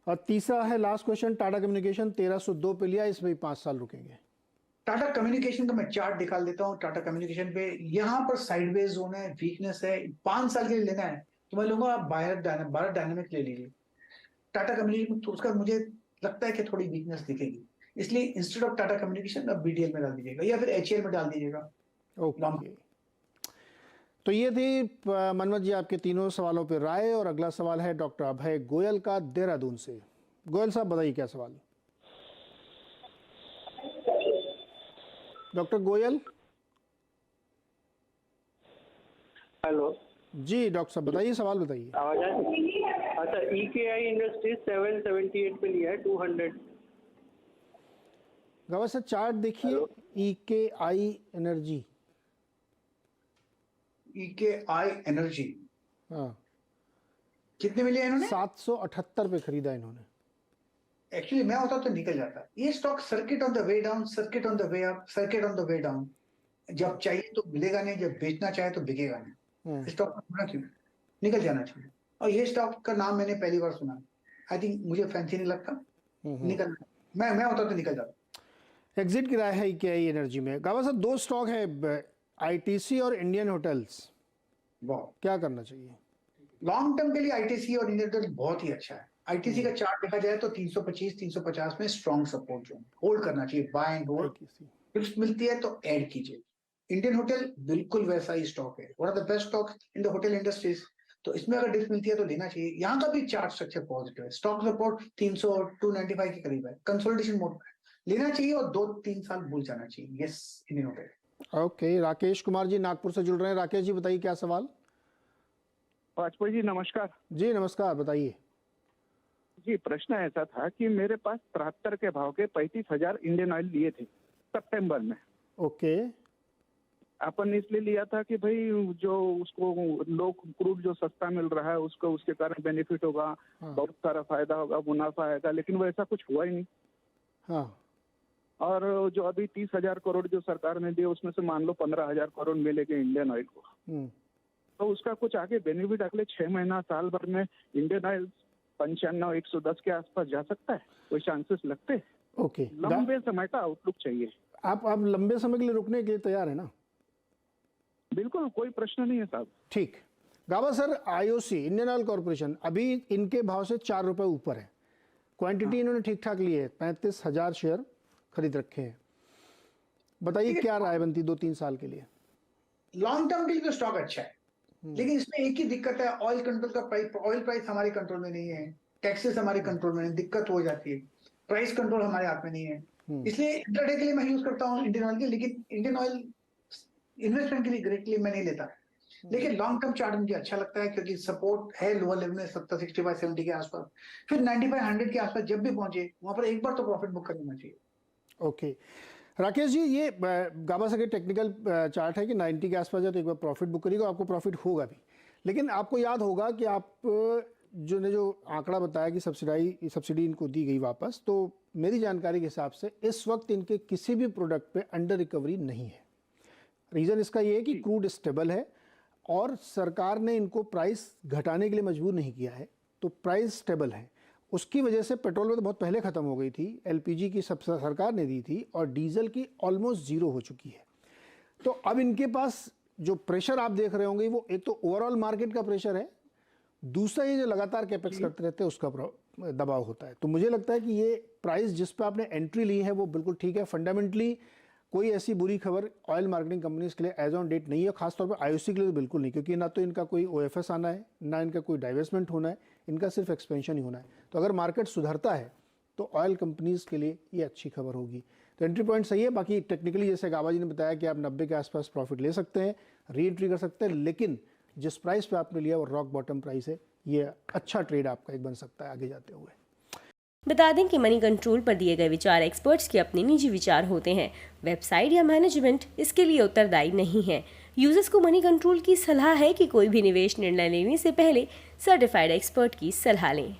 और तीसरा है लास्ट क्वेश्चन, टाटा कम्युनिकेशन 1302 पे लिया, इसमें भी 5 साल रुकेंगे। टाटा कम्युनिकेशन का मैं चार्ट दिखा देता हूँ। टाटा कम्युनिकेशन पे यहाँ पर साइडवेज जोन है, वीकनेस है। 5 साल के लिए लेना है तो मैं लूंगा आप भारत डायनामिक ले लीजिए। टाटा कम्युनिकेशन तो उसका मुझे लगता है कि थोड़ी वीकनेस दिखेगी, इसलिए इंस्टेड ऑफ टाटा कम्युनिकेशन आप बीडीएल में डाल दीजिएगा या फिर एचएल में डाल दीजिएगा। ओके, तो ये थी मनोज जी आपके तीनों सवालों पे राय। और अगला सवाल है डॉक्टर अभय गोयल का, देहरादून से। गोयल साहब बताइए क्या सवाल। डॉक्टर गोयल। हेलो जी डॉक्टर साहब बताइए, सवाल बताइए। आवाज आ रही है? अच्छा, EKI इंडस्ट्रीज 778 पे लिया है 200। गवा से चार्ट देखिए, EKI एनर्जी। EKI एनर्जी हाँ, कितने मिले इन्होंने? 778 पे खरीदा इन्होंने। एक्चुअली मैं होता तो निकल जाता। ये stock circuit on the way down, circuit on the way up, circuit on the way down. जब चाहिए तो मिलेगा नहीं, जब बेचना चाहे तो बिकेगा नहीं। स्टॉक होना क्यों, निकल जाना चाहिए। और ये स्टॉक का नाम मैंने पहली बार सुना। आई थिंक मुझे फैंसी नहीं लगता, निकलना। मैं होता तो निकल जाता। एग्जिट गिराया है EKI एनर्जी में। गावा साहब 2 स्टॉक है, ITC और इंडियन होटल्स, क्या करना चाहिए? लॉन्ग टर्म के लिए ITC और इंडियन होटल बहुत ही अच्छा है। ITC का चार्ट देखा जाए तो 325-350 में स्ट्रॉन्ग सपोर्ट जोन, होल्ड करना चाहिए, बाय एंड होल्ड। टिप्स मिलती है तो ऐड कीजिए। इंडियन होटल बिल्कुल वैसा ही स्टॉक है, one of the best stock in the hotel industries. तो इसमें अगर डिप्स मिलती है तो लेना चाहिए। यहाँ का भी चार्ट स्ट्रक्चर पॉजिटिव है, स्टॉक सपोर्ट 300 और 295 के करीब है, कंसोलिडेशन मोड में लेना चाहिए और 2-3 साल भूल जाना चाहिए। Yes, Indian hotel. Okay, Rakesh Kumar ji Nagpur से जुड़ रहे हैं। राकेश जी बताइए क्या सवाल। वाजपेयी जी नमस्कार। जी नमस्कार, बताइए। जी, प्रश्न ऐसा था कि मेरे पास 73 के भाव के 35,000 इंडियन ऑयल लिए थे सितंबर में। ओके। अपन ने इसलिए लिया था कि भाई जो उसको लोग क्रूड जो सस्ता मिल रहा है उसको उसके कारण बेनिफिट होगा, बहुत सारा फायदा होगा, मुनाफा आएगा, लेकिन वो ऐसा कुछ हुआ ही नहीं। हाँ। और जो अभी 30,000 करोड़ जो सरकार ने दिए उसमें से मान लो 15,000 करोड़ मिलेंगे इंडियन ऑयल को, तो उसका कुछ आगे बेनिफिट अगले 6 महीना साल भर में इंडियन ऑयल 95-110 के आसपास जा सकता है? कोई चांसेस लगते हैं? ओके, लंबे समय का आउटलुक चाहिए। आप लंबे समय के लिए रुकने के लिए तैयार है ना? बिल्कुल, कोई प्रश्न नहीं है साहब। ठीक। गावा sir, IOC Indian oil corporation अभी इनके भाव से 4 रुपए ऊपर है। क्वांटिटी इन्होंने ठीक ठाक ली है, 35,000 शेयर खरीद रखे हैं। बताइए क्या राय बनती 2-3 साल के लिए? लॉन्ग टर्म के लिए तो स्टॉक अच्छा है, लेकिन इसमें एक ही दिक्कत है, ऑयल कंट्रोल का प्राइस, ऑयल प्राइस हमारे कंट्रोल में नहीं है, टैक्सेस हमारे कंट्रोल में नहीं, दिक्कत हो जाती है। प्राइस कंट्रोल हमारे हाथ में नहीं है, इसलिए इंट्राडे के लिए मैं यूज करता हूँ इंडियन ऑयल की। लेकिन इंडियन ऑयल इन्वेस्टमेंट के लिए डायरेक्टली मैं नहीं लेता। लेकिन लॉन्ग टर्म चार्ट मुझे अच्छा लगता है क्योंकि सपोर्ट है लोअर लेवल में 70, 65, 70 के आसपास, फिर 95, 100 के आसपास जब भी पहुंचे वहां पर एक बार तो प्रॉफिट बुक कर लेना चाहिए। ओके राकेश जी, ये गाबा सर के टेक्निकल चार्ट है कि 90 के आसपास जाए तो एक बार प्रॉफिट बुक करिएगा, आपको प्रॉफिट होगा भी। लेकिन आपको याद होगा कि आप जो आंकड़ा बताया कि सब्सिडी इनको दी गई वापस, तो मेरी जानकारी के हिसाब से इस वक्त इनके किसी भी प्रोडक्ट पे अंडर रिकवरी नहीं है। रीज़न इसका ये है कि क्रूड स्टेबल है और सरकार ने इनको प्राइस घटाने के लिए मजबूर नहीं किया है, तो प्राइस स्टेबल है। उसकी वजह से पेट्रोल में तो बहुत पहले ख़त्म हो गई थी, LPG की सब सरकार ने दी थी, और डीजल की ऑलमोस्ट ज़ीरो हो चुकी है। तो अब इनके पास जो प्रेशर आप देख रहे होंगे वो एक तो ओवरऑल मार्केट का प्रेशर है, दूसरा ये जो लगातार कैपेक्स करते रहते हैं उसका दबाव होता है। तो मुझे लगता है कि ये प्राइस जिस पे आपने एंट्री ली है वो बिल्कुल ठीक है। फंडामेंटली कोई ऐसी बुरी खबर ऑयल मार्केटिंग कंपनीज के लिए एज ऑन डेट नहीं है, खासतौर पर IOC के लिए तो बिल्कुल नहीं, क्योंकि ना तो इनका कोई OFS आना है, ना इनका कोई डाइवेस्टमेंट होना है, इनका सिर्फ एक्सपेंशन ही होना है। तो अगर मार्केट सुधरता है तो ऑयल कंपनीज के लिए ये अच्छी खबर होगी। तो एंट्री पॉइंट सही है। बाकी टेक्निकली जैसे गाबा जी ने बताया कि आप 90 के आसपास प्रॉफिट ले सकते हैं, री एंट्री कर सकते हैं, लेकिन जिस प्राइस पे आपने लिया वो रॉक बॉटम प्राइस है। ये अच्छा ट्रेड आपका एक बन सकता है आगे जाते हुए। बता दें कि मनी कंट्रोल पर दिए गए विचार एक्सपर्ट्स के अपने निजी विचार होते हैं। वेबसाइट या मैनेजमेंट इसके लिए उत्तरदायी नहीं है। यूजर्स को मनी कंट्रोल की सलाह है कि कोई भी निवेश निर्णय लेने से पहले सर्टिफाइड एक्सपर्ट की सलाह लें।